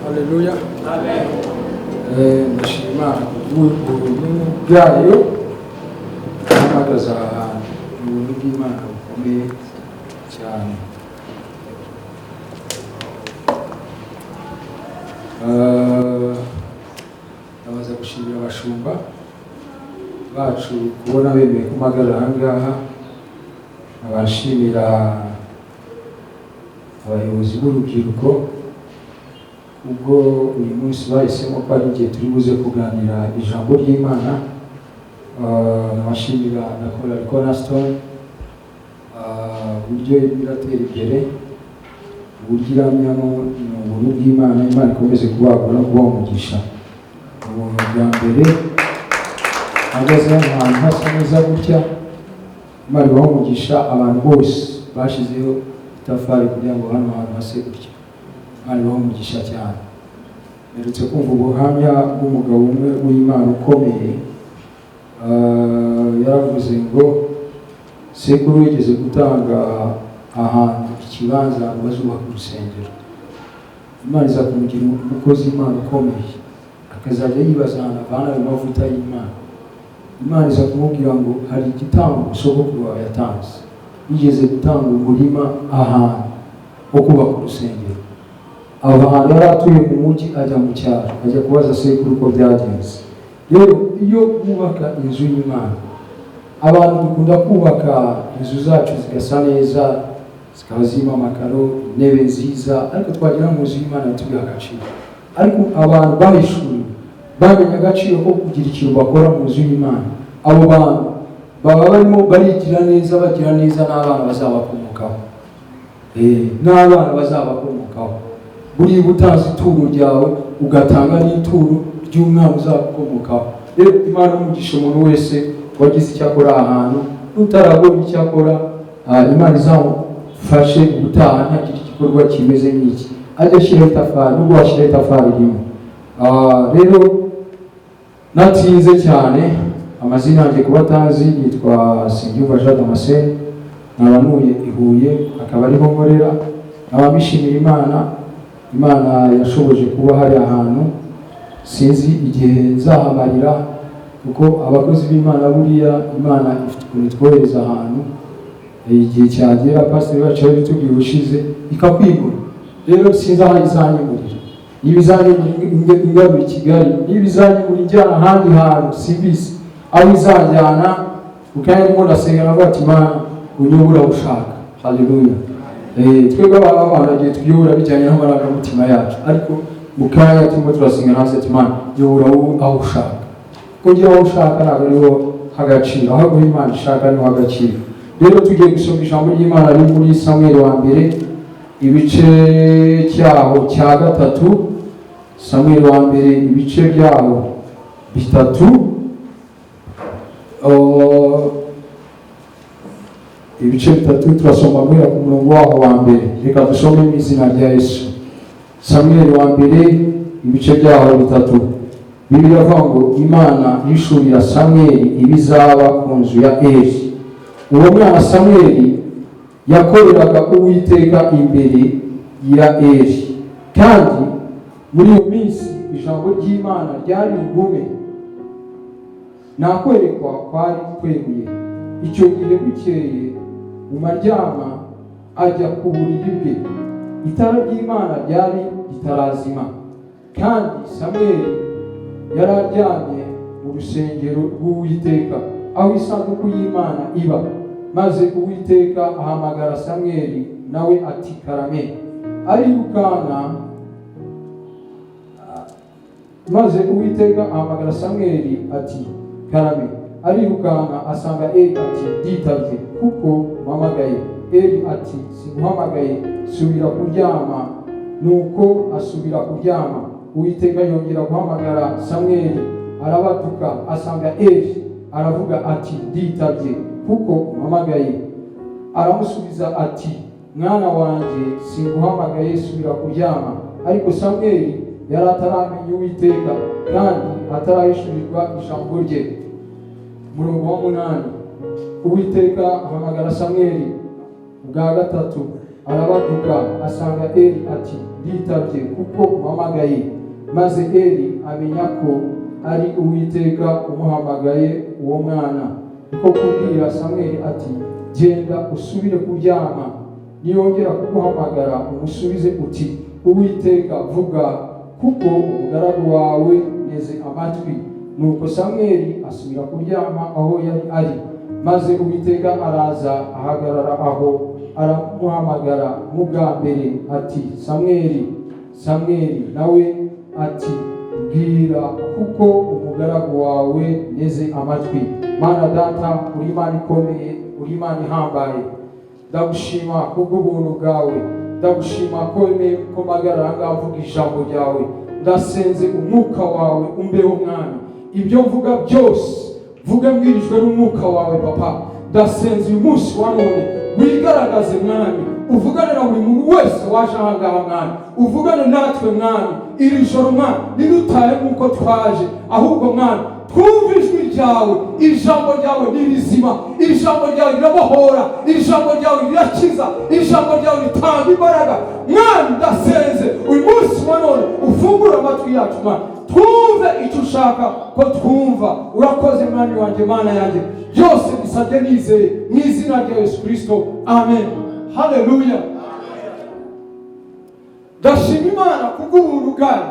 Haleluya. Amen. Ndashima ubuntu bwayo amagaza ubuntu bw'Imana bukomeye cyane. Abaza gushimira abashumba bacu kubona bemeye kumagarara aha ngaha, abashimira abayobozi b'urubyiruko ubwo uyu munsi bahisemo ko ari igihe turi buze kuganira ijambo ry'Imana. Nabashimira na Korali Cornerstone uburyo biratera imbere, uburyo iramyamo ubuntu bw'Imana. Imana ikomeze kubagura no kubaha umugisha. Ubuntu bwa mbere hagaze ahantu hasa neza gutya, Imana ibaha umugisha abantu bose bashizeho itafari kugira ngo hano hantu hase gutya. Imana ibaha umugisha cyane. Mperutse kumva ubuhamya bw'umugabo umwe w'Imana ukomeye, yaravuze ngo sekuru yigeze gutanga ahantu ikibanza bazubaka urusengero. Imana iza kumugira umukozi w'Imana ukomeye, akazajya yibaza ahantu avana ayo mavuta y'Imana. Imana iza kumubwira ngo hari igitambo sogokuru wawe yatanze, yigeze gutanga umurima ahantu wo kubaka urusengero. Ava ahantu yari atuye mu mujyi ajya mu cyaro, ajya kubaza sekuru uko byagenze. Rero iyo bubaka inzu y'Imana, abantu dukunda kubaka inzu zacu zigasa neza, zikaba zirimo amakaro, intebe nziza, ariko twagira mu nzu y'Imana tubiha agaciro. Ariko abantu bahishuriwe bamenye agaciro ko kugira ikintu bakora mu nzu y'Imana, abo bantu baba barimo barigira neza, bagira neza n'abana bazabakomokaho. N'abana bazabakomokaho. Buri butanze ituro ryawe ugatanga n'ituro ry'umwana uzakomokaho. Rero Imana umugisha umuntu wese wagize icyo akora ahantu, n'utarabona icyo akora, Imana izamufashe gutaha ntagira igikorwa kimeze nk'iki, ajya ashyiraho itafari, nubwo washyiraho itafari rimwe. Rero natinze cyane, amazina yanjye kuba atazi, yitwa Nsengiyumva Jean Damascene, nkaba ntuye i Huye, akaba ariho nkorera. Nkaba mbishimira Imana yashoboje kuba hari ahantu, sinzi igihe nzahamarira, kuko abakozi b'Imana buriya Imana ifite ukuntu itwohereza ahantu, igihe cyagera pasiteri wacu yari tubwiye ubushize ikakwigura. Rero sinzi aho izanyimurira, niba izanyimurira ingarura i Kigali, niba izanyimurira injyana ahandi hantu simbizi, aho izajyana ukanya ndimo ndasenga navuga ati Imana unyobora aho ushaka. Haleluya. Twebwe abantu bagiye tuyobora bijyanye n'amarangamutima yacu, ariko mu kanya turimo turasenga hasi ati Imana yobora aho ushaka. Kugira aho ushaka ntabwo ariho hagaciro, aho Imana ishaka niho hagaciro. Rero tugiye gusoma ijambo ry'Imana riri muri Samweli wa mbere, ibice cyaho cya gatatu. Samweli wa mbere ibice byaho bitatu, ibice bitatu. Turasoma guhera ku murongo waho wa mbere. Reka dusome mu izina rya Yesu. Samweli wa mbere ibice byaho bitatu. Bibiliya iravuga ngo Imana yishurira Samweli ibizaba ku nzu ya Eli. Uwo mwana Samweli yakoreraga Uwiteka imbere ya Eli, kandi muri iyo minsi ijambo ry'Imana ryari ingume, nta kwerekwa kwari kweguye. Icyo gihe bukeye mu maryama ajya ku buriri bwe, itara ry'Imana ryari ritarazima, kandi Samweli yari aryamye mu rusengero rw'Uwiteka aho isanduku y'Imana iba. Maze Uwiteka ahamagara Samweli, nawe ati karame. Arirukanka, maze Uwiteka ahamagara Samweli ati karame. Arirukanka asanga Eli ati nditabye kuko mpamagaye. Eli ati singuhamagaye, subira kuryama. Nuko asubira kuryama. Uwiteka yongera guhamagara Samweli, arabaduka asanga Eli, aravuga ati nditabye kuko mpamagaye. Aramusubiza ati mwana wanjye singuhamagaye, subira kuryama. Ariko Samweli yari ataramenya Uwiteka kandi atarahishurirwa ijambo rye. Murongo wa 8. Uwiteka ahamagara Samweli ubwa gatatu, arabaduka asanga Eli ati nditabye kuko umpamagaye. Maze Eli amenya ko ari Uwiteka umuhamagaye uwo mwana. Niko kubwira Samweli ati genda usubire kuryama, niyongera kuguhamagara umusubize uti Uwiteka vuga kuko umugaragu wawe neze amatwi. Nuko Samweli asubira kuryama aho yari ari. Maze Uwiteka araza ahagarara aho aramuhamagara mu bwa mbere ati Samweli, Samweli. Nawe ati bwira kuko umugaragu wawe neze amatwi. Mana data, uri Imana ikomeye, uri Imana ihambaye. Ndagushima kubw'ubuntu bwawe, ndagushima ko wemeye ko mpagarara ngaha mvuga ijambo ryawe. Ndasenze umwuka wawe umbeho mwami, ibyo mvuga byose vuga mbwirijwe n'umwuka wawe Papa. Ndasenze uyu munsi wa none wigaragaze mwami, uvugane na buri muntu wese waje aha ngaha mwami, uvugane natwe mwami. Iri joro mwami ntirutahe nk'uko twaje, ahubwo mwami twumve ijwi ryawe. Ijambo ryawe ni rizima, ijambo ryawe rirabohora, ijambo ryawe rirakiza, ijambo ryawe ritanga imbaraga mwami. Ndasenze uyu munsi wa none ufungure amatwi yacu mwami, twumve icyo ushaka ko twumva. Urakoze mwami wanjye, Mana yanjye, byose bisabye nizeye mu izina rya Yesu Kristo, amen. Haleluya. Ndashima Imana kubw'ubuntu bwayo.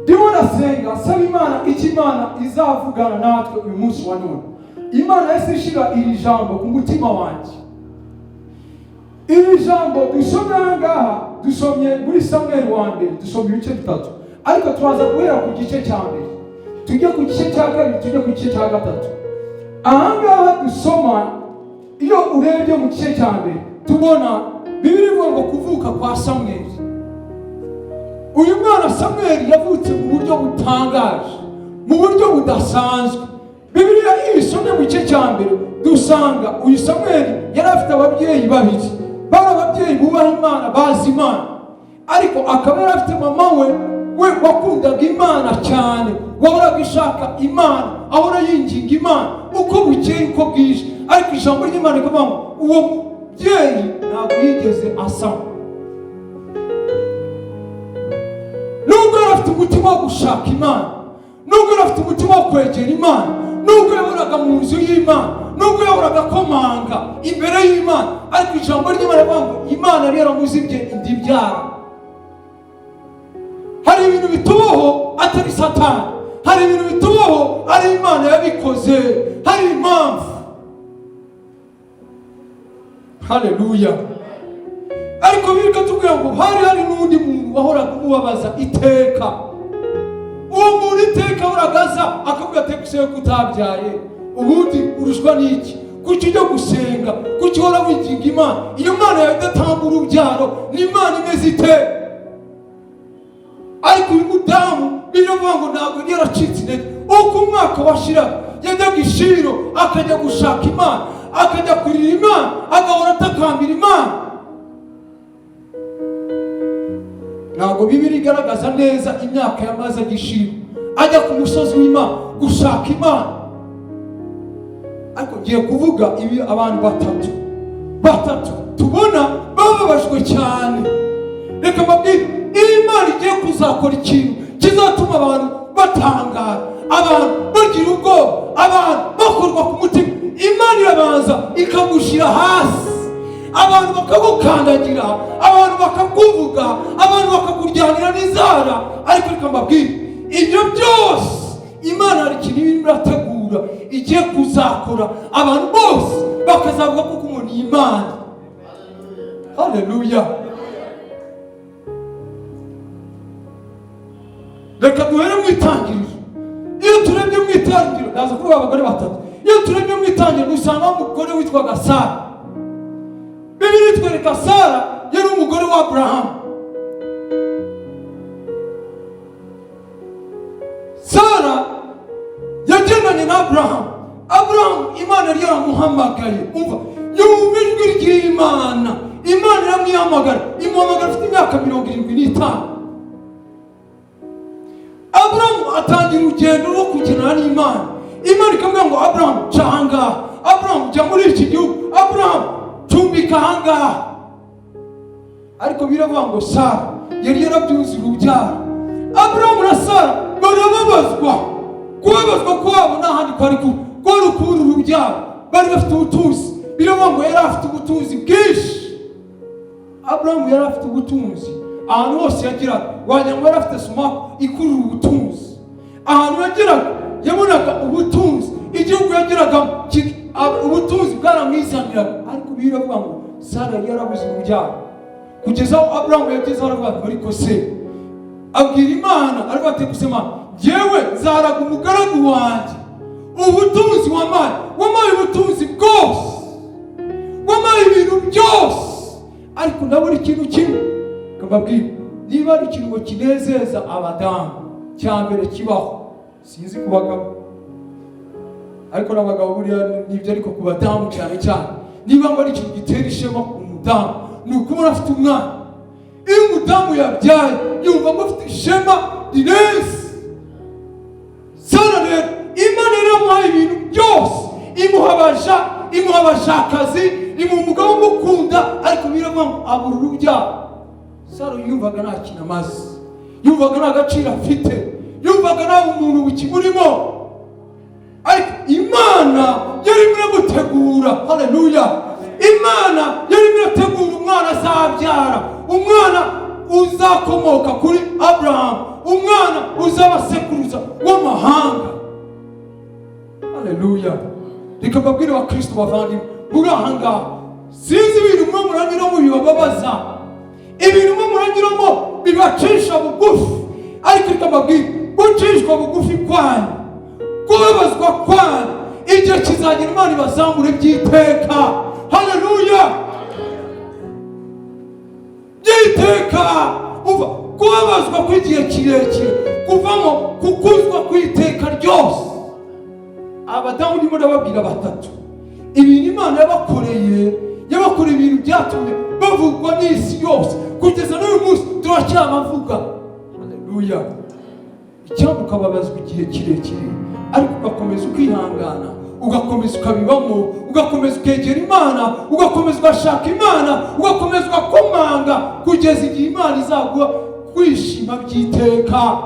Ndimo ndasenga saba Imana icyo Imana izavugana natwe uyu munsi wa none. Imana yese ishira iri jambo ku mutima wanjye. Iri jambo dusomye ngaha, dusomye muri Samweli wa mbere, dusomye ibice bitatu, ariko turaza guhera ku gice cya mbere tujye ku gice cya kabiri tujye ku gice cya gatatu. Aha ngaha dusoma, iyo urebye mu gice cya mbere tubona Bibiri ivuga ngo kuvuka kwa Samweli. Uyu mwana Samweli yavutse mu buryo butangaje, mu buryo budasanzwe. Bibiliya ibisomye mu gice cya mbere dusanga uyu Samweli yari afite ababyeyi babiri, bari ababyeyi bubaha Imana, bazi Imana, ariko akaba yari afite mama we wakundaga Imana cyane, wahoraga ishaka Imana, ahora yinginga Imana uko bukeye uko bwije. Ariko ijambo ry'Imana rikavuga ngo uwo mubyeyi ntabwo yigeze asama. Nubwo yari afite umutima wo gushaka Imana, nubwo yari afite umutima wo kwegera Imana, nubwo yahoraga mu nzu y'Imana, nubwo yahoraga akomanga imbere y'Imana, ariko ijambo ry'Imana rivuga ngo Imana yari yaramuzibye inda ibyara. Hari ibintu bitubaho atari Satani, hari ibintu bitubaho ari Imana yabikoze, hari impamvu. Haleluya. Ariko birika tubwira ngo hari n'undi muntu wahoraga umubabaza iteka. Uwo muntu iteka uragaza akavuga ati gusenga kutabyaye, ubundi urushwa n'iki? Kuki ujya gusenga? Kuki uhora winginga Imana? Iyo Imana yawe idatanga urubyaro ni Imana imeze ite? Ariko uyu mudamu biravuga ngo ntabwo yaracitse intege. Uko umwaka washiraga yajyaga i Shilo akajya gushaka Imana, akajya kurira Imana, agahora atakambira Imana. Ntabwo Bibiliya igaragaza neza imyaka yamaze i Shilo ajya ku musozi w'Imana gushaka Imana. Ariko ngiye kuvuga ibi abantu batatu tubona bababajwe cyane. Reka mbabwire, Imana igiye kuzakora ikintu kizatuma abantu batangara, abantu bagira ubwoba, abantu bakorwa ku mutima. Imana irabanza ikagushyira hasi, abantu bakagukandagira, abantu bakakuvuga, abantu bakakujyanira n'inzara. Ariko reka mbabwire, ibyo byose Imana hari ikintu irimo irategura igiye kuzakora, abantu bose bakazavuga kuko umuntu ni Imana. Haleluya. Reka duhere mu itangiriro. Iyo turebye mu itangiriro, ndaza kuvuga abagore batatu. Iyo turebye mu itangiriro dusanga umugore witwaga Sara. Bibiliya itwereka Sara yari umugore wa Aburahamu. Sara yagendanye na Aburahamu. Aburahamu Imana yari yaramuhamagaye. Umva, yumva ijwi ry'Imana. Imana iramwihamagara, imuhamagara afite imyaka 75. Aburahamu atangira urugendo rwo kugendana n'Imana. Imana ikamubwira ngo Aburahamu ca ahangaha, Aburahamu jya muri iki gihugu, Aburahamu cumbika ahangaha. ariko biravuga ngo Sara yari yarabyuze urubyaro. Aburahamu na Sara barababazwa. Kubabazwa kwabo n'ahandi kwari kubura urubyaro. Bari bafite ubutunzi. Biravuga ngo yari afite ubutunzi bwinshi. Aburahamu yari afite ubutunzi. Ahantu hose yagiraga wagira ngo yari afite sumaku ikurura ubutunzi. Ahantu yagiraga yabonaga ubutunzi. Igihugu yagiraga ubutunzi bwaramwizaniraga. Ariko biravuga ngo Sara yarabuze urubyaro. Kugeza aho Aburahamu yageze aravuga ariko se abwira Imana aravuga ati kusema yewe nzaraga umugaragu wanjye ubutunzi wamaye ubutunzi bwose, wamaye ibintu byose, ariko ndabona ikintu kimwe. Kababwira niba ari ikintu kinezeza abadamu cya mbere kibaho, sinzi ku bagabo ariko n'abagabo buriya nibyo, ariko ku badamu cyane cyane niba ngo ari ikintu gitera ishema ku mudamu ni ukubona afite umwana. Iyo umudamu yabyaye yumva ko afite ishema rineze. Sara rero Imana iramuhaye ibintu byose, imuha abashakazi, imuha umugabo umukunda, ariko biravuga ngo abura urubyaro. Sara yumvaga nta kintu amaze, yumvaga nta gaciro afite, yumvaga nta umuntu ukimurimo, ariko Imana yari iramutegura. Haleluya! Imana yari irategura umwana azabyara, umwana uzakomoka kuri Aburahamu, umwana uzaba sekuruza w'amahanga. Haleluya! Reka mbabwire wa Kristo bavandimwe muri aha ngaha, sinzi ibintu mwe muranyuramo bibababaza, ibintu mwe muranyuramo bibacisha bugufi, ariko reka mbabwire gucishwa bugufi kwanyu, kubabazwa kwanyu, igihe kizagira Imana ibazamure by'iteka. Haleluya! By'iteka. Uva kubabazwa kw'igihe kirekire kuvamo kukuzwa kw'iteka ryose. Abadamu ndimo ndababwira batatu ibintu Imana yabakoreye ibintu byatumye bavugwa n'isi yose, kugeza n'uyu munsi turacyabavuga. Haleluya! Icyambu ukababazwa igihe kirekire, ariko ugakomeza ukihangana, ugakomeza ukabibamo, ugakomeza ukegera Imana, ugakomeza ugashaka Imana, ugakomeza ugakomanga kugeza igihe Imana izaguha kwishima by'iteka.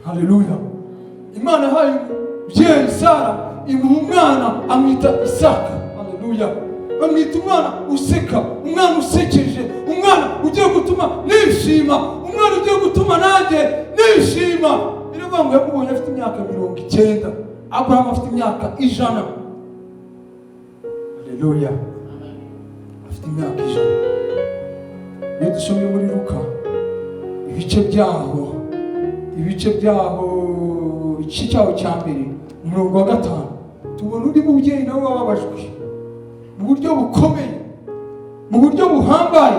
Haleluya! Imana yahaye umubyeyi Sara imuha umwana amwita Isaka. Haleluya! amwita umwana useka, umwana usekeje, umwana ugiye gutuma nishima, umwana ugiye gutuma nanjye nishima. Biravuga ngo yamubonye afite imyaka 90, Aburahamu afite imyaka 100. Haleluya! afite imyaka 100. Iyo dusomye muri Luka ibice byaho igice cyaho cya mbere umurongo wa 5, tubona undi mubyeyi nawe wababajwe mu buryo bukomeye, mu buryo buhambaye,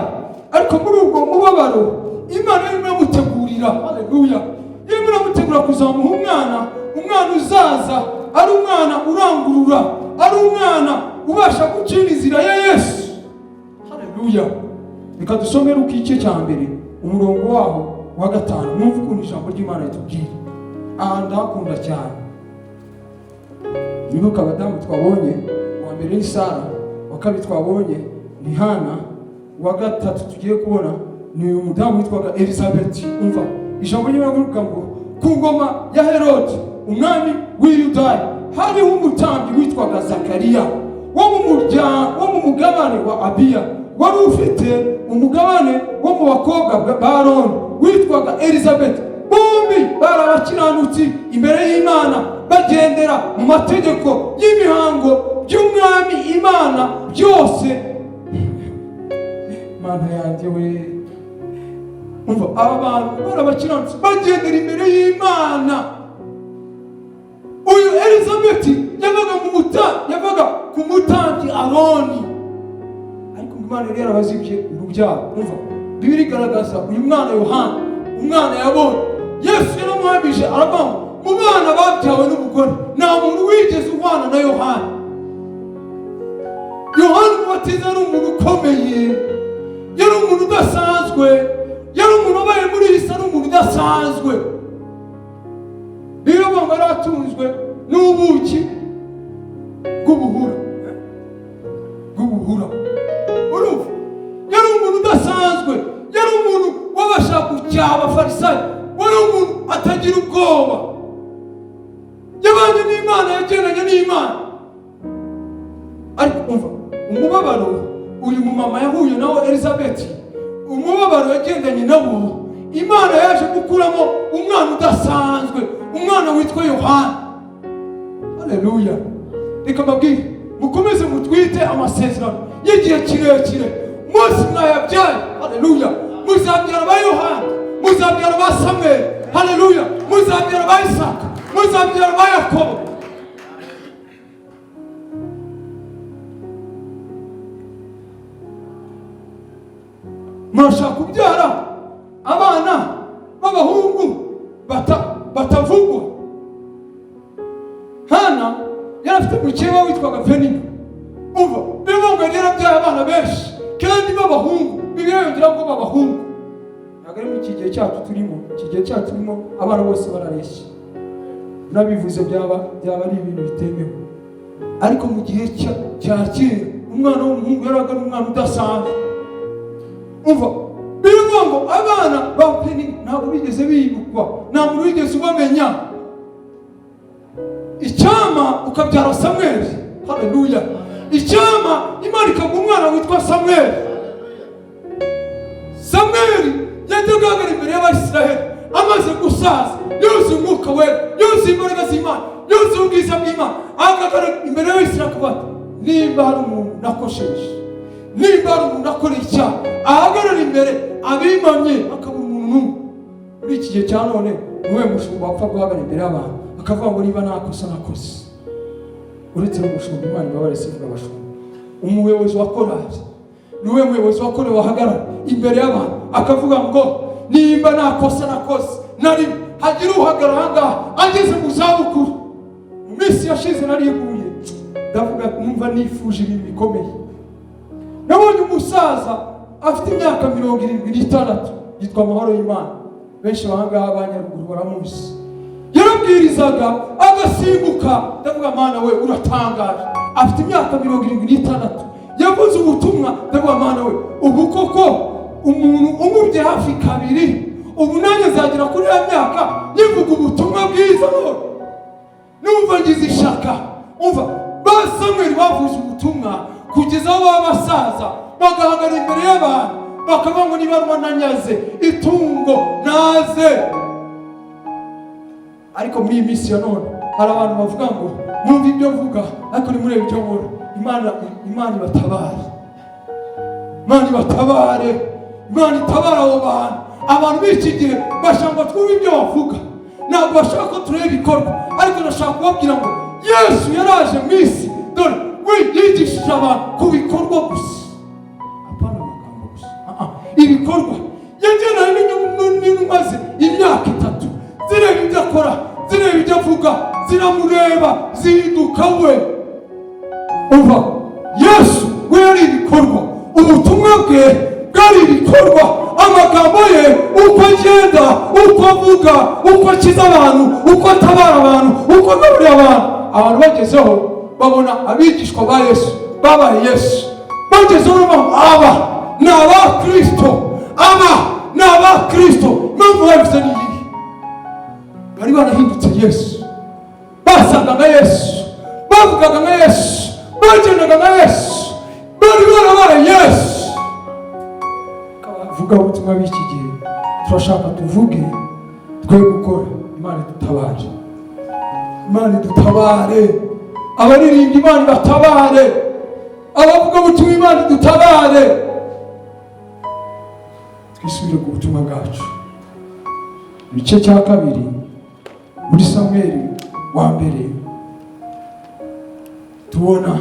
ariko muri ubwo mubabaro Imana irimo iramutegurira. Haleluya! irimo iramutegura kuzamuha umwana uzaza ari umwana urangurura, ari umwana ubasha gucira inzira ya Yesu. Haleluya! Reka dusome Luka igice cya mbere umurongo waho wa 5, mwumve ukuntu ijambo ry'Imana ritubwira. Aha ndakunda cyane. Nibuka abadamu twabonye, wa mbere ni Sara, wa kabiri twabonye ni Hana, wa gatatu tugiye kubona ni umudamu witwaga Elizabeth. Umva ijambo ry'Imana rivuga ngo ku ngoma ya Herode umwami w'i Yudaya hariho umutambyi witwaga Zakariya wo mu mugabane wa Abiya, wari ufite umugabane wo mu bakobwa ba Aroni witwaga Elizabeth. Bombi bari abakiranutsi imbere y'Imana, bagendera mu mategeko y'imihango by'umwami Imana byose. Mana yanjye we, umva aba bantu bari abakiranutsi bagendera imbere y'Imana. Uyu Elizabeth yavaga ku mutambyi Aroni, ariko Imana yari yarabazibye urubyaro. Umva Bibiliya igaragaza uyu mwana Yohana, umwana yabonye Yesu yaramuhamije, aravuga mu bana babyawe n'umugore nta muntu wigeze ubana na Yohana. Yohana Umubatiza yari umuntu ukomeye, yari umuntu udasanzwe, yari umuntu wabaye muri iyi si, ari umuntu udasanzwe. Rero ngo yari atunzwe n'ubuki bw'ubuhura. Urumva udasanzwe, yari umuntu wabasha gucyaha abafarisayo, wari umuntu atagira ubwoba, yabanye n'Imana, yagendanye n'Imana. Ariko umva umubabaro uyu mumama yahuye nawo Elizabeth, umubabaro yagendanye nawo, Imana yaje gukuramo umwana udasanzwe, umwana witwa Yohana. Haleluya. Reka mbabwire, mukomeze mutwite amasezerano y'igihe kirekire. Mose mwayabyaye, haleluya, muzabyara ba Yohana, muzabyara ba Samweli, haleluya, muzabyara ba Isaka, muzabyara ba Yakobo. Murashaka kubyara abana b'abahungu batavugwa. Hana yari afite mukeba witwaga Penina. Umva, bivuga ngo yarabyaye abana benshi kandi b'abahungu, bibiyongera ngo b'abahungu. Ntabwo ari mu kigihe cyacu turimo, ikigihe cyacu turimo abana bose barareshya. Nabivuze byaba ari ibintu bitemewe. Ariko mu gihe cya kera umwana w'umuhungu yaraga umwana udasanzwe. Umva, bivuga ngo abana ba Penina ntabwo bigeze bibukwa, nta muntu wigeze ubamenya. Icyama ukabyara Samweli, haleluya. Icyama Imana ikaguha umwana witwa Samweli. Samweli yajyaga imbere y'Abisiraheli amaze gusaza, yuzuye umwuka wera, yuzuye imbaraga z'Imana, yuzuye ubwiza bw'Imana. Ahagarara imbere y'Abisiraheli akavuga, nimba hari umuntu nakosheje, nimba hari umuntu nakoreye icyaha, ahagarara imbere abimamye akabura umuntu n'umwe. Muri iki gihe cya none niwe mushumba wapfa guhagarara imbere y'abantu akavuga ngo niba nakosa nakoze. Uretse umushumba, Imana ibabare sivuga abashumba, umuyobozi wa korali niwe muyobozi wa korali wahagarara imbere y'abantu akavuga ngo nimba nakosa nakoze. Nari hagira uhagarara ahangaha ageze mu zabukuru. Mu minsi yashize nariguye ndavuga numva nifuje ibintu bikomeye. Nabonye umusaza afite imyaka 76 yitwa Mahoro y'Imana, benshi bahangaha abanyaruguru baramuzi. Yarabwirizaga agasimbuka, ndavuga Mana we uratangaje. Afite imyaka 76 yavuze ubutumwa, ndavuga Mana we ubu koko umuntu umubye hafi kabiri, ubu nanjye zagira kuri ya myaka yivuga ubutumwa bwiza. Numva ngize ishaka. Umva, ba Samweli bavuze ubutumwa kugeza aho abasaza bagahagarara imbere y'abantu bakavuga ngo niba rwananyaze itungo naze. Ariko muri iyi minsi ya none hari abantu bavuga ngo mwumva ibyo mvuga ariko nimurebe ibyo nkora. Imana ibatabare, Imana ibatabare, Imana itabara abo bantu. Abantu b'iki gihe bashaka twumva ibyo bavuga, ntabwo bashaka ko tureba ibikorwa. Ariko nashaka kubabwira ngo Yesu yaraje mu isi, dore we yigishije abantu ku bikorwa gusa, apana amagambo gusa. Ibikorwa. Yagendanye n'intumwa ze imyaka 3, zireba ibyo akora, zireba ibyo avuga, ziramureba, zihinduka we. Umva, Yesu we yari ibikorwa, ubutumwa bwe bwari ibikorwa, amagambo ye uko agenda, uko avuga, uko akiza abantu, uko atabara abantu, uko agaburira abantu. Abantu bagezeho babona abigishwa ba Yesu babaye Yesu, bagezeho aba ni abakristo, aba ni abakristo. Impamvu babivuze ni iyi, bari barahindutse Yesu, basaga nka Yesu, bavugaga nka Yesu, bagendaga nka Yesu, bari barabaye Yesu. Vuga ubutumwa b'iki gihe turashaka tuvuge, twe gukora. Imana dutabare, Imana dutabare, abaririmba Imana batabare, abavuga ubutumwa Imana dutabare. Twisubire ku butumwa bwacu. Igice cya 2 muri Samweli wa mbere tubona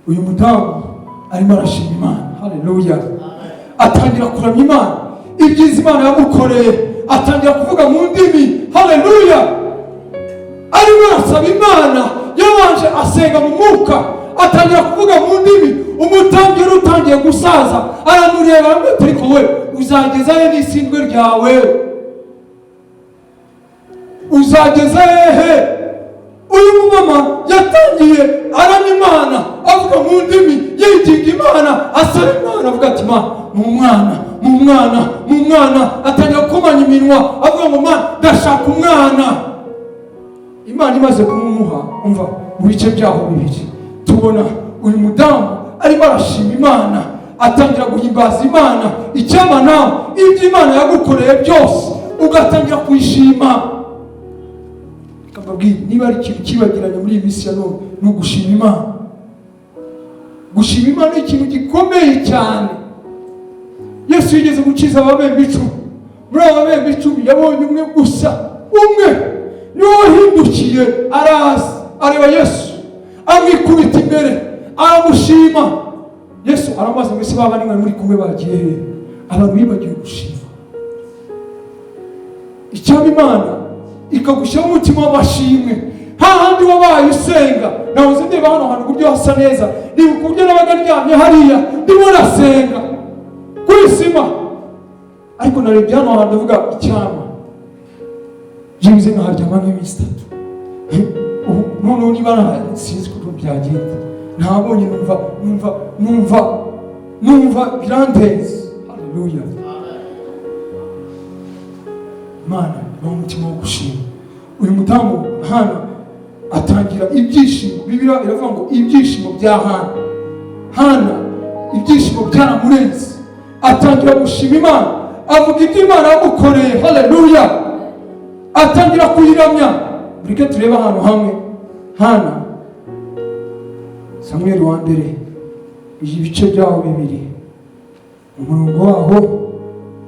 uyu mudamu arimo arashima Imana, haleluya. Atangira kuramya Imana, ibyiza Imana yamukoreye, atangira kuvuga mu ndimi, haleluya. Arimo arasaba Imana, yabanje asenga mu mwuka, atangira kuvuga mu ndimi. Umutambyi utangiye gusaza aramureba aramubwira, ariko we uzageza he n'isindwe ryawe? Uzageza hehe? uyu mumama yatangiye aramya Imana, avuga mu ndimi, yiginga Imana, asaba Imana, avuga ati mu mwana, atangira gukomanya iminwa, avuga ngo Mana ndashaka umwana. Imana imaze kumumuha, umva mu bice byaho bibiri tubona uyu mudamu arimo arashima Imana, atangira guhimbaza Imana. Icyama nawe ibyo Imana yagukoreye byose ugatangira kuyishima. Kababwira niba ari ikintu kibagiranye muri iyi minsi ya none, ni ugushima Imana. Gushima Imana ni ikintu gikomeye cyane. Yesu yigeze gukiza ababembe 10. Muri abo babembe 10 yabonye umwe gusa, umwe niwe wahindukiye araza areba Yesu, amwikubita imbere, aramushima. Yesu aramaze ngo ese baba ni muri kumwe bagiye he? Abantu bibagiwe gushima. Icyaba Imana ikagushyira mu mutima w'amashimwe, hahandi wabaye usenga. Nahoze ndeba hano hantu uburyo hasa neza, nibuka uburyo nabaga ndyamye hariya ndimo nasenga kuri sima, ariko narebye hano hantu ndavuga icyama jibuze nkaharyama nk'iminsi 3. Noneho niba sinzi uko byagenda, ntabonye numva birandeze. Haleluya. Mana ni umutima wo gushima. Uyu mudamu Hana atangira ibyishimo. Bibiliya iravuga ngo ibyishimo bya Hana ibyishimo byaramurenze, atangira gushima Imana, avuga ibyo Imana yamukoreye. Haleluya. Atangira kuyiramya. Burike tureba ahantu hamwe. Hana Samuel wa mbere ibice byaho bibiri umurongo waho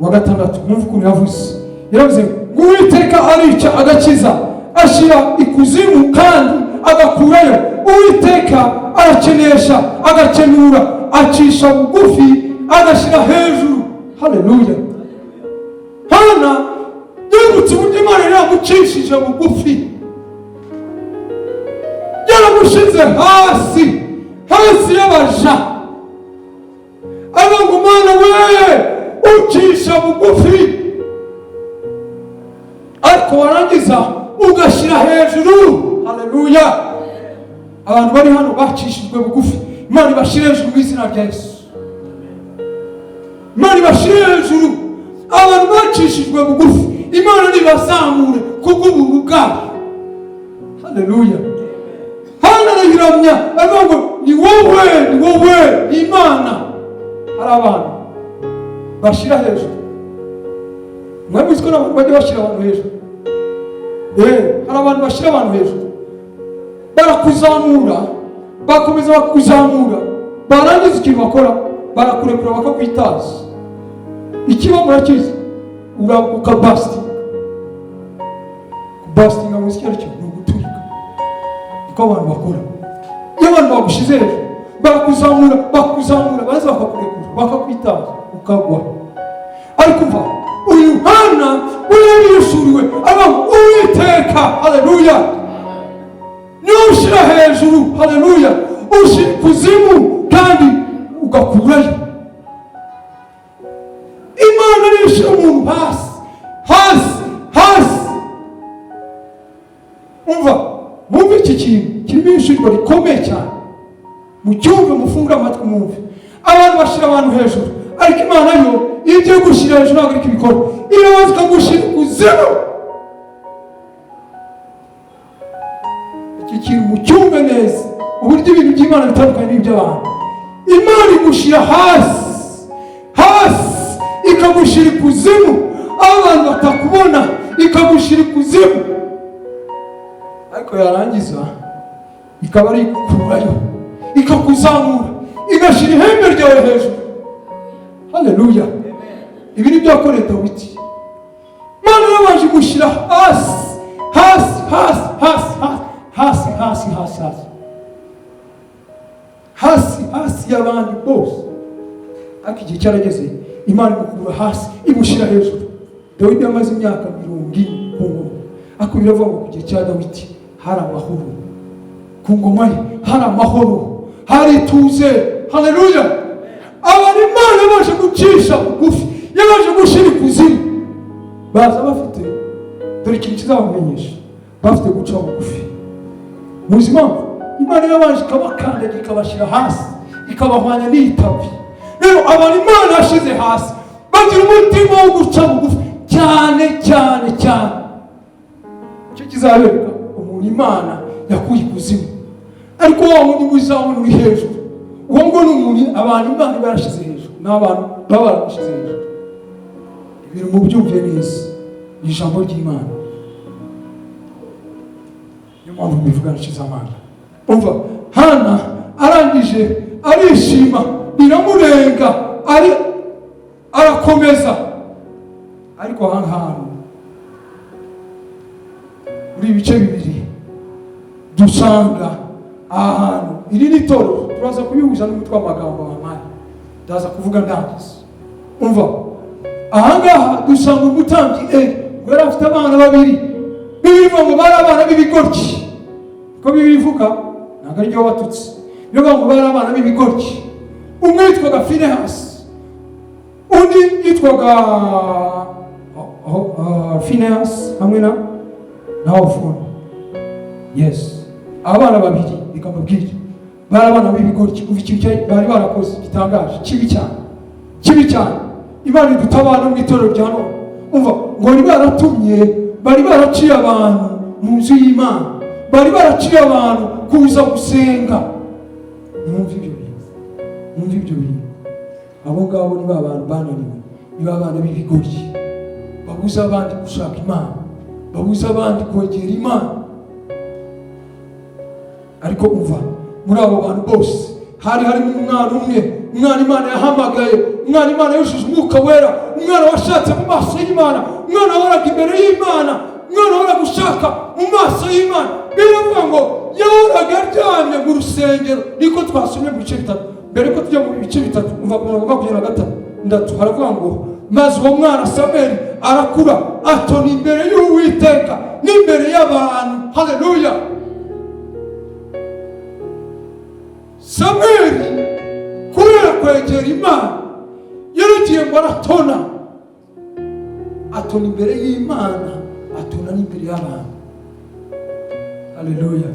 wa 6. Mwumva ukuntu yavuze. Yaravuze ngo Uwiteka arica agakiza, ashira ikuzimu kandi agakurayo. Uwiteka arakenesha agakenura, acisha bugufi agashira hejuru. Haleluya. Hana yibutse uburyo Imana yamucishije bugufi, yaramushize hasi y'abaja. Aba ngo Mana we ucisha bugufi, ariko warangiza ugashira hejuru. Haleluya. Abantu bari hano bacishijwe bugufi, Imana ibashire hejuru mu izina rya Yesu. Imana ibashire hejuru. Abantu bacishijwe bugufi, Imana nibazamure kubw'ubuntu bwayo. Haleluya. Hana arayiramya, aravuga ngo ni wowe Imana. Hari abantu bashira hejuru. Mwabizi ko n'abantu bajya bashira abantu hejuru. Hari abantu bashira abantu hejuru, barakuzamura, bakomeza bakuzamura, barangiza ikintu bakora barakurekura bakakwitaza. Ikiba murakizi ukabastinga mu cyaro cyo guturika. Iko abantu bakora. Iyo abantu bagushize hejuru barakuzamura baza bakakurekura bakakwitaza ukagwa. Ariko mva uyu Hana yishuriwe aba Uwiteka. Haleluya. Niyo ushira hejuru. Haleluya. Ushira kuzimu kandi ugakurayo. Imana nishira umuntu hasi. Umva iki kintu kirimo ishurwa rikomeye cyane. Mucyumve, mufungure amatwi mwumve. Abantu bashira abantu hejuru, ariko Imana yo ibyo gushira hejuru ntabwo ariko ibikora. Irabanza ikagushira kuzimu. Iki kintu mucyumve neza, uburyo ibintu by'Imana bitandukanye n'iby'abantu. Imana igushira hasi ikagushira kuzimu, abantu batakubona ikagushira kuzimu, ariko yarangiza ikaba ari kukurayo, ikakuzamura, igashira ihembe ryawe hejuru. Haleluya. Ibi ni byakoreye Dawidi. Imana yabanje gushira hasi y'abandi bose. Ariko igihe cyarageze Imana imukura hasi imushira hejuru. Dawidi yamaze imyaka 70 ku ngoma. Ariko biravuga ngo ku gihe cya Dawidi hari amahoro. Ku ngoma ye hari amahoro, hari ituze. Haleluya. Abantu Imana yabanje gucisha bugufi, yabanje gushira ikuzimu, baza bafite dore ikintu kizabamenyesha, bafite guca bugufi. muzima Imana yabanje ikabakandagira ikabashyira hasi ikabahwanya n'itabi. Rero abantu Imana yashize hasi bagira umutima wo guca bugufi cyane cyane cyane. Icyo kizabereka umuntu Imana yakuye ikuzimu. Ariko wa wundi muzabona uri hejuru, uwo ngo ni umuntu abantu Imana barashize hejuru, n'abantu baba barashize hejuru. Ibintu mubyumve neza, ijambo ry'Imana. Niyo mpamvu mbivuga nashize amanga. Umva, Hana arangije arishima biramurenga, arakomeza. Ariko ahantu muri ibice bibiri dusanga ahantu iri ni toro, turaza kubihuza n'umutwe w'amagambo w'Imana ndaza kuvuga ndangiza. Umva, ahangaha dusanga umutambyi Eli yari afite abana babiri, bivuga ngo bari abana b'ibigoryi. Ko bibivuga ntabwo ari byo batutse, bivuga ngo bari abana b'ibigoryi. Umwe yitwaga Finehasi, undi yitwaga Finehasi hamwe na Hofuni. Yes, abana babiri bikamubwira bari abana b'ibigoryi. Kuva ikintu bari barakoze gitangaje kibi cyane. Imana idutabara mu itorero rya none. Umva, ngo bari baraciye abantu mu nzu y'Imana, bari baraciye abantu kuza gusenga. Mwumva ibyo bintu. Abo ngabo ni abantu bananiwe, ni abana b'ibigoryi, babuza abandi gushaka Imana, babuza abandi kwegera Imana. Ariko umva, muri abo bantu bose harimo umwana umwe, umwana Imana yahamagaye, umwana Imana yujuje umwuka wera, umwana washatse mu maso y'Imana, umwana wahoraga imbere y'Imana, umwana wahoraga gushaka mu maso y'Imana. Biravuga ngo yahoraga aryamye mu rusengero. Niko twasomye mu bice bitatu. Mbere ko tujya mu bice bitatu, umva ku murongo wa 26 haravuga ngo maze uwo mwana Samweli arakura atona imbere y'Uwiteka n'imbere y'abantu. Haleluya! Samweli kubera kwegera Imana yaragiye ngo aratona imbere y'Imana, atona n'imbere y'abantu. Haleluya!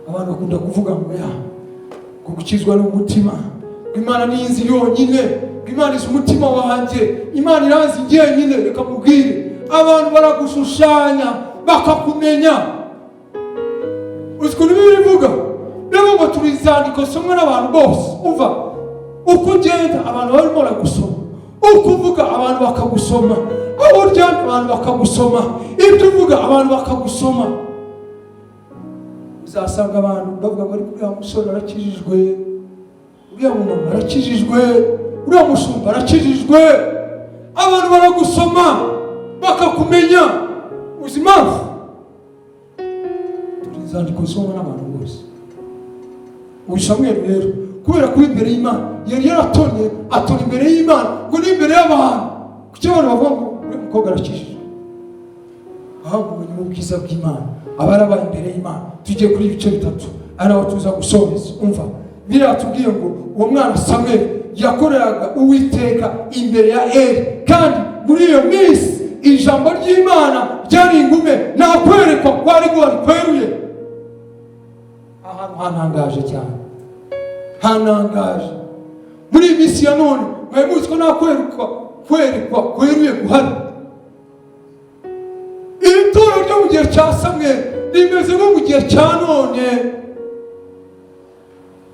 Abantu bakunda kuvuga ngo ko gukizwa n'umutima, Imana ni inzi yonyine, Imana izi umutima wanjye, Imana irazi njyenyine. Reka mubwire, abantu baragushushanya bakakumenya. Uzi ukuntu bivuga? Rero ngo turizandiko somwe n'abantu bose. Umva, uko ugenda abantu barimo baragusoma, uko uvuga abantu bakagusoma, aho uryamye abantu bakagusoma, ibyo uvuga abantu bakagusoma. Uzasanga abantu bavuga ngo uriya musore arakijijwe, uriya mumama arakijijwe, uriya mushumba arakijijwe. Abantu baragusoma bakakumenya. Uzi impamvu? Turizandiko somwe n'abantu bose. Uyu Samweli rero kubera kuri imbere y'Imana yari yaratonye, atona imbere y'Imana ngo ni imbere y'abantu. Kuki abantu bavuga ngo uriya mukobwa arakijijwe? Ahabonye mu bwiza bw'Imana, abarabaye imbere y'Imana. Tugiye kuri ibice bitatu ari naho tuza gusoreza. Umva, biratubwiye ngo uwo mwana Samweli yakoreraga Uwiteka imbere ya Eli, kandi muri iyo minsi ijambo ry'Imana ryari ingume, nta kwerekwa kwari kweruye. Ahantu hanangaje cyane, hanangaje muri iyi minsi ya none. Mwaye muzi ko nta kwerekwa kweruye guhari. Iri toro ryo mu gihe cya Samweli rimeze nko mu gihe cya none.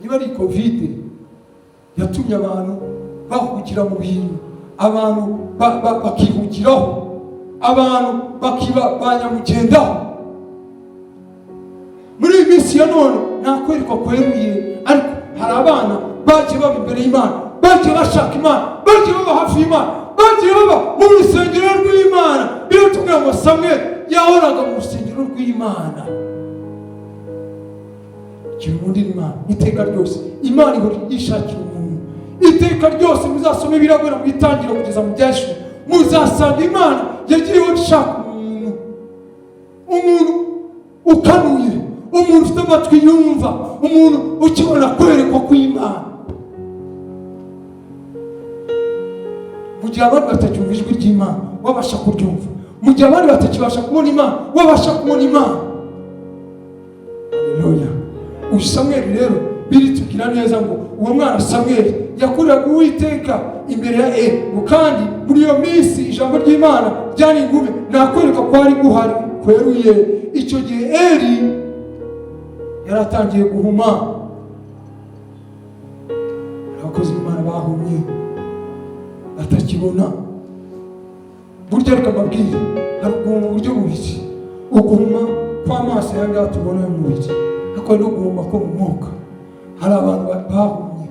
Niba ari Covid yatumye abantu bahugira mu bintu, abantu bakihugiraho, abantu bakiba banyamugendaho. Muri iyi minsi ya none nta kwerekwa kweruye, ariko hari abana bagiye baba imbere y'Imana, bagiye bashaka Imana, bagiye baba hafi y'Imana, bagiye baba mu rusengero rw'Imana. Biratubwira ngo Samweli yahoraga mu rusengero rw'Imana. Kirundi Imana iteka ryose, Imana ihora ishakira umuntu iteka ryose. Muzasome birabura mu Itangiriro kugeza mu Byashyuwe, muzasanga Imana yagiye ishaka umuntu ukanuye, umuntu ufite amatwi yumva, umuntu ukibona kwerekwa kw'Imana. Mu gihe abandi batacyumva ijwi ry'Imana wabasha kuryumva, mu gihe abandi batakibasha kubona Imana wabasha kubona Imana. Haleluya! uyu Samweli rero biritubwira neza ngo uwo mwana Samweli yakuriraga Uwiteka imbere ya Eli, kandi muri iyo minsi ijambo ry'Imana ryari ingume, nakwereka ko hari guhari kweruye. Icyo gihe Eli yaratangiye guhuma, abakozi b'Imana bahumye batakibona. Burya reka mbabwire, hari uguhuma uburyo bubiri: uguhuma kw'amaso yanga tubona mu mubiri, ariko no guhuma ko mu mwuka. Hari abantu bahumye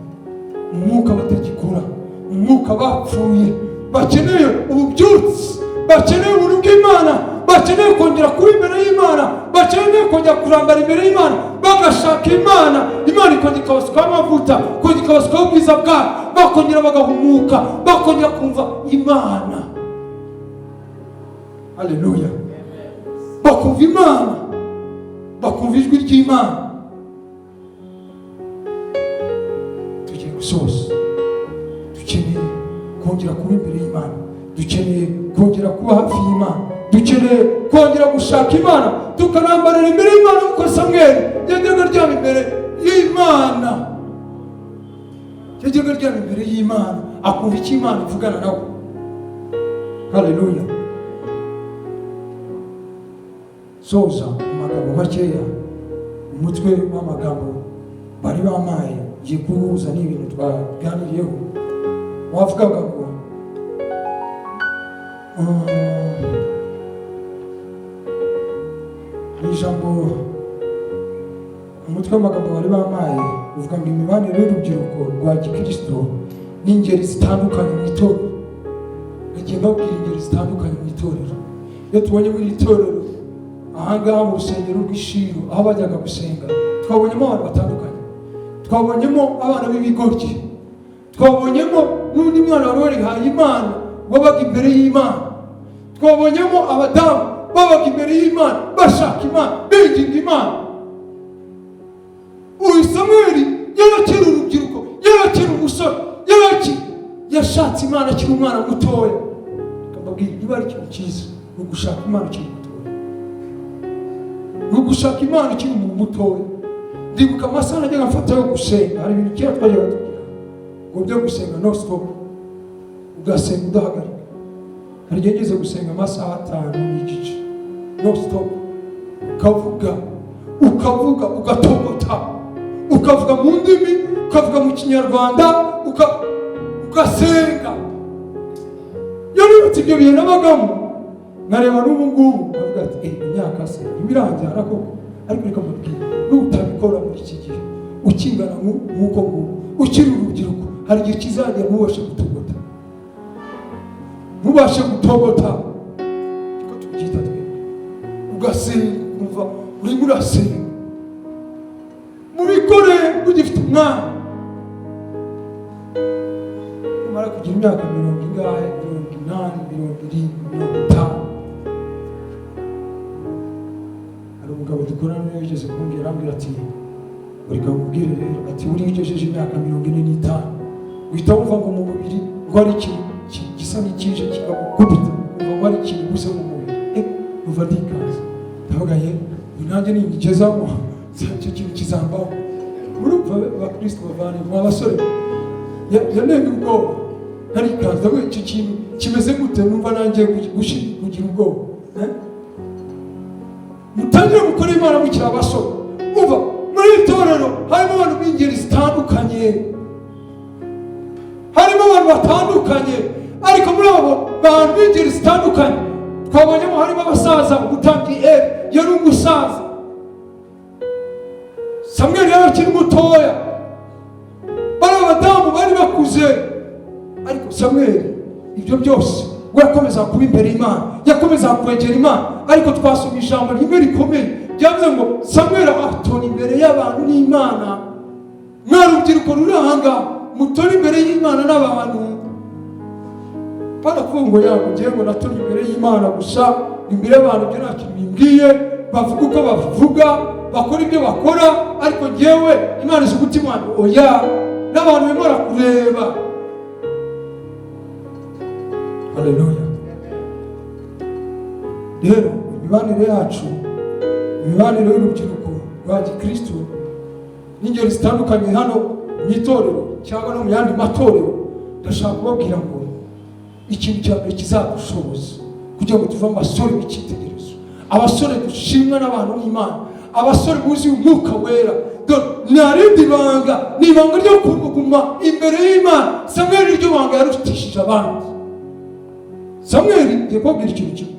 mu mwuka batagikura, mu mwuka bapfuye, bakeneye ububyutsi, bakeneye ubuntu bw'Imana, bakeneye kongera kuba imbere y'Imana, bakeneye kongera kurambara imbere y'Imana, bagashaka Imana, Imana ikongera ikabasukaho amavuta, ikongera ikabasukaho ubwiza bwayo, bakongera bagahumuka, bakongera kumva Imana. Haleluya! Bakumva Imana, bakumva ijwi ry'Imana. Tugiye gusoza, dukeneye kongera kuba imbere y'Imana, dukeneye kongera kuba hafi y'Imana, dukeneye kongera gushaka Imana, tukarambarira imbere y'Imana nk'uko Samweli yajyaga aryama imbere y'Imana, yajyaga aryama imbere y'Imana akumva icyo Imana ivugana nawe. Haleluya! Soza amagambo makeya, umutwe w'amagambo bari bamaye ngiye kuwuhuza n'ibintu twaganiriyeho. Wavugaga ngo ijambo, umutwe w'amagambo bari bamaye uvuga ngo imibanire y'urubyiruko rwa Gikristo n'ingeri zitandukanye mu itorero. Nagiye mbabwira ingeri zitandukanye mu itorero. Iyo tubonye muri itorero ahangaha mu rusengero rw'Ishiro aho bajyaga gusenga, twabonyemo abantu batandukanye. Twabonyemo abana b'ibigoryi, twabonyemo n'undi mwana wari warihaye Imana wabaga imbere y'Imana, twabonyemo abadamu babaga imbere y'Imana bashaka Imana, binginga Imana. Uyu Samweli yarakiri urubyiruko, yarakiri umusore, yashatse Imana akiri umwana mutoya. Akababwira niba ari ikintu cyiza ni ugushaka Imana ukiri mutoya, ni ugushaka Imana ukiri mutoya. Ndibuka amasaha najyaga mfata yo gusenga, hari ibintu kera twajyaga tugira ngo byo gusenga no stop, ugasenga udahagarika. Hari igihe ngeze gusenga amasaha 5 n'igice no stop, ukavuga ugatogota, ukavuga mu ndimi, ukavuga mu Kinyarwanda, ugasenga. Ibyo bihe nabagamo nkareba n'ubu ngubu bavuga ati imyaka se imirangira koko, ariko reka mbabwire, nutabikora muri iki gihe ukingana nk'uko ngubu ukiri urubyiruko, hari igihe kizagera mubashe gutogota, niko tubyita twebwe. Ugasenga kumva urimo urasenga, mubikore ugifite umwana. Umara kugira imyaka 80, 80, 50, hari umugabo dukorana nawe yigeze kumbwira, arambwira ati ureka mubwire rero, ati uri ugejeje imyaka 45 uhita wumva ngo mu mubiri ngo hari ikintu gisa n'ikije kikagukubita, ngo hari ikintu gusa mu mubiri, uva ndikaza ndavuga ye nanjye ningigezamo icyo kintu kizambaho. Urumva abakristo bavanye mu basore yanenge ubwoba, ntarikaza we icyo kintu kimeze gute, numva nanjye kugira ubwoba. Mutangire gukora Imana mukiri abasore. Uva muri itorero harimo abantu b'ingeri zitandukanye, harimo abantu batandukanye, ariko muri abo bantu b'ingeri zitandukanye twabonyemo harimo abasaza. Umutambyi Eli yari umusaza, Samweli yari akiri mutoya, bari abadamu bari bakuze, ariko Samweli ibyo byose we yakomeza kuba imbere y'Imana, yakomeza kwegera Imana. Ariko twasoma ijambo rimwe rikomeye ryavuze ngo Samweli atona imbere y'abantu n'Imana. Mwa rubyiruko ruri ahangaha, mutona imbere y'Imana n'abantu. Baravuga ngo ngiye ngo natona imbere y'Imana gusa, imbere y'abantu byo nta kintu bimbwiye, bavuga uko bavuga, bakora ibyo bakora, ariko ngewe Imana izi umutima wanjye. Oya, n'abantu barimo barakureba. Haleluya! Rero imibanire yacu, imibanire y'urubyiruko rwa Gikristo n'ingeri zitandukanye hano mu itorero cyangwa no mu yandi matorero, ndashaka kubabwira ngo ikintu cya mbere kizadushoboza kugira ngo tuve abasore b'icyitegererezo, abasore dushimwa n'abantu n'Imana, abasore buzuye umwuka wera. Nta rindi banga, ni ibanga ryo kuguma imbere y'Imana. Samweli iryo banga yarutishije abandi. Samweli ngiye kubabwira ikintu kimwe,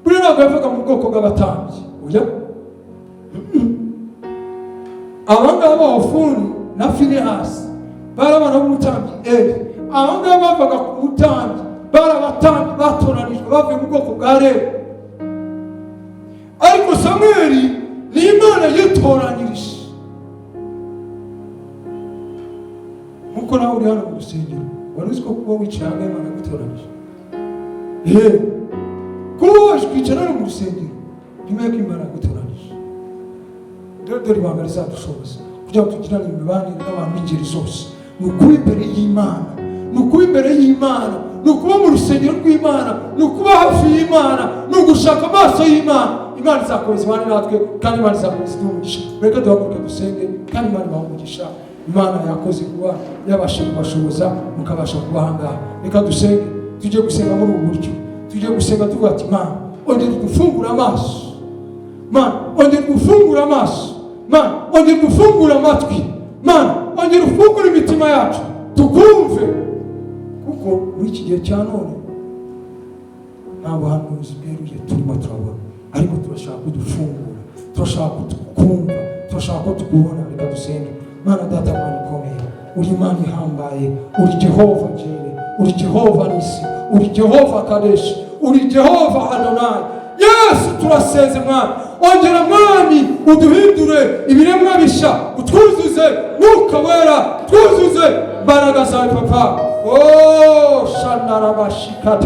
buriya ntabwo yavaga mu bwoko bw'abatambyi, oya. Abangaba Hofuni na Finehasi bari abana b'umutambyi Eli. Abangaba bavaga ku mutambyi, bari abatambyi batoranijwe bavuye mu bwoko bwa Lewi. Ariko Samweli ni Imana yitoranyirije. Nkuko nawe uri hano mu rusengero, wari uzi ko kuba wicaye hamwe Imana yagutoranyije? Kuba waje kwicara hano mu rusengero, nyuma y'uko Imana yagutoranyije. Dore ibanga rizadushoboza kugira ngo tugirane imibanire n'abantu b'ingeri zose. Ni ukuba imbere y'Imana, ni ukuba imbere y'Imana, ni ukuba mu rusengero rw'Imana, ni ukuba hafi y'Imana, ni ugushaka amaso y'Imana. Imana izakomeza ibane natwe kandi Imana izakomeza iduhe umugisha. Reka duhaguruke dusenge kandi Imana ibahe umugisha. Imana yakoze kuba yabasha kubashoboza mukabasha kuba ahangaha. Reka dusenge, tujye gusenga muri ubu buryo. Tujye gusenga tuvuga ati Mana, ongera gufungura amaso. Mana, ongera gufungura amaso. Mana, ongera gufungura amatwi. Mana, ongera ufungura imitima yacu tukumve, kuko muri iki gihe cya none nta buhanuzi bweruye turimo turabona, ariko turashaka kudufungura, turashaka kukumva, turashaka ko tukubona. Reka dusenge. Mana data, Mana ikomeye, uri Imana ihambaye, uri Jehova Jire, uri Jehova Nisi, uri Jehova Kadeshi, uri Jehova Adonai. Yesu turasenze Mwami, ongera Mwami uduhindure ibiremwa bisha, utwuzuze Mwuka Wera, twuzuze imbaraga zawe Papa.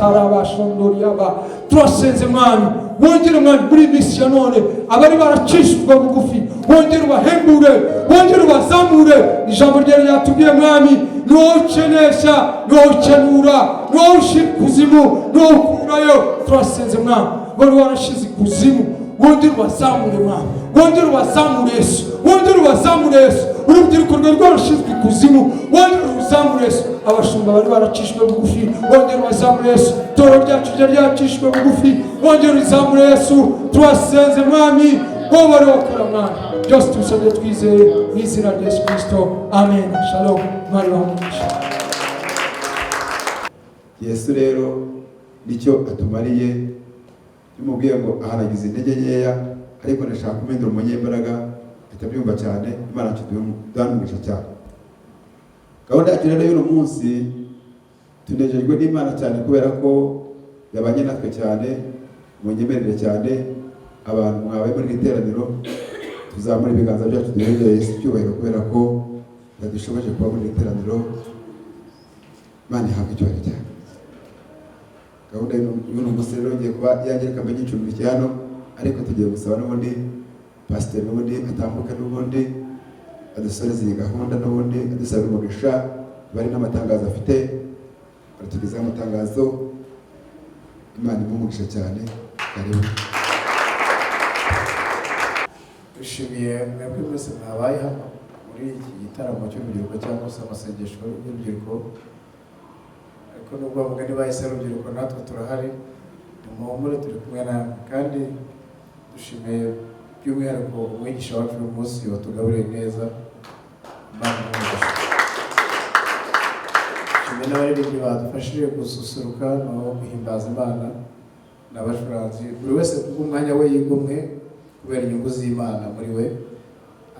Shanarabashikatarabashondoriaba. Turasenze Mwami, wongere Mwami muri misi ya none abari baracishijwe bugufi, wongere ubahembure, wongere ubazamure. Ijambo ryawe ryatubwiye Mwami, ni wowe ukenesha, ni wowe ukenura, ni wowe ushyira ikuzimu, ni wowe ukurayo. Turasenze Mwami, wari warashize ikuzimu, wongere ubazamure Mwami, wongere ubazamure Yesu, wongere ubazamure Yesu. Urubyiruko rwari rwarashyizwe ikuzimu, wongere ubazamure Yesu. Abashumba bari baracishijwe bugufi, wongere ubazamure Yesu. Itorero ryacu ryari ryacishijwe bugufi, wongere ubazamure Yesu. Turasenze Mwami, wowe wari wakora Mwami. Byose tubisabye twizeye mu izina rya Yesu Kristo, amen. Shalom. Mwari wamugisha. Yesu rero nicyo atumariye. Tumubwiye ngo ahanagize intege nkeya, ariko ndashaka kumendera umunyembaraga bitabyumva cyane. Imana tuduhanumisha cyane. Gahunda yacu rero y'uno munsi tunejejwe n'Imana cyane kubera ko yabanye natwe cyane, munyemerere cyane abantu mwabaye muri iri teraniro. Tuzamura ibiganza byacu duhereye Yesu icyubahiro kubera ko yadushoboje kuba muri iri teraniro. Imana ihabwe icyubahiro cyane. Gahunda y'uno munsi rero ngiye kuba yangereka mbenye icumbi hano, ariko tugiye gusaba n'ubundi pasiteri n'ubundi atambuka, n'ubundi adusoreze iyi gahunda, n'ubundi adusabira umugisha. Bari n'amatangazo afite, aratugezaho amatangazo. Imana imumugisha cyane. Karibu. Dushimiye mwebwe mwese mwabaye hano muri iki gitaramo cy'urubyiruko cyangwa se amasengesho y'urubyiruko. Ariko nubwo mugani bahise urubyiruko, natwe turahari, tumuhumure, turi kumwe namwe. Kandi dushimiye by'umwihariko umwigisha wacu uyu munsi watugaburiye neza. Imana imugisha. Dushimiye n'abaririmbyi badufashije gususuruka no guhimbaza Imana, n'abacuranzi. Buri wese kubw'umwanya we yigomwe kubera inyungu z'Imana muri we,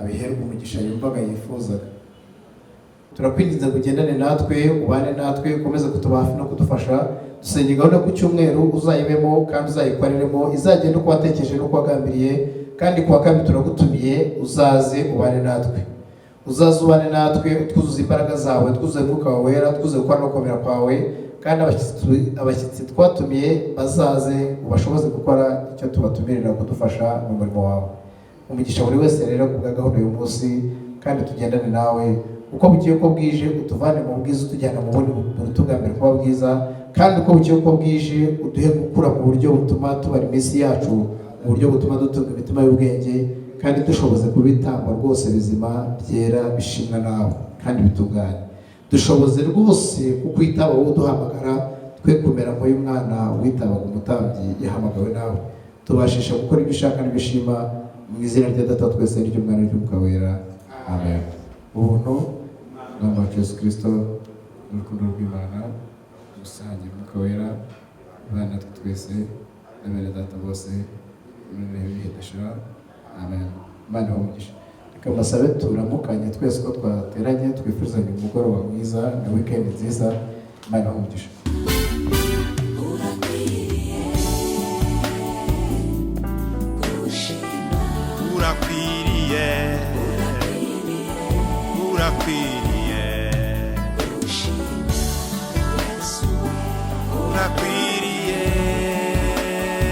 abiherwa umugisha yumvaga yifuzaga. Turakwinginze kugendane natwe, ubane natwe, ukomeze kutuba hafi no kudufasha. Dusenge gahunda ku cyumweru uzayibemo kandi uzayikoriremo, izagenda uko watekereje n'uko wagambiriye. Kandi kuwa kabiri turagutumiye uzaze ubane natwe, uzaze ubane natwe, utwuzuza imbaraga zawe, twuzuze Mwuka wawe Wera, twuzuze gukora no gukomera kwawe. Kandi abashyitsi twatumiye bazaze ubashoboze gukora icyo tubatumirira kudufasha mu murimo wawe. Umugisha buri wese rero ku bwa gahunda y'uyu munsi, kandi tugendane nawe uko bugiye uko bwije, utuvane mu bwiza utujyana mu bundi butugambira kuba bwiza. Kandi uko bugiye uko bwije uduhe gukura mu buryo butuma tubara iminsi yacu, mu buryo butuma dutunga imitima y'ubwenge, kandi dushoboze kuba ibitambo rwose bizima byera bishimwa nawe kandi bitunganye. Dushoboze rwose kukwitaba wowe uduhamagara, twe kumera nk'uyu mwana witabaga umutambyi yahamagawe nawe. Tubashisha gukora ibyo ushaka n'ibishima mu izina rya Data twese n'iry'Umwana n'iry'Umwuka wera. Amen. Ubuntu bw'Umwami wacu Yesu Kristo n'urukundo rw'Imana gusangira Umwuka wera bana natwe twese na bene Data bose muri ibihe bidashira. Amen. Imana ibahe. Reka mbasabe turamukanye twese ko twateranye, twifuzanye umugoroba mwiza na weekend nziza. Imana ibahe. Urakwiriye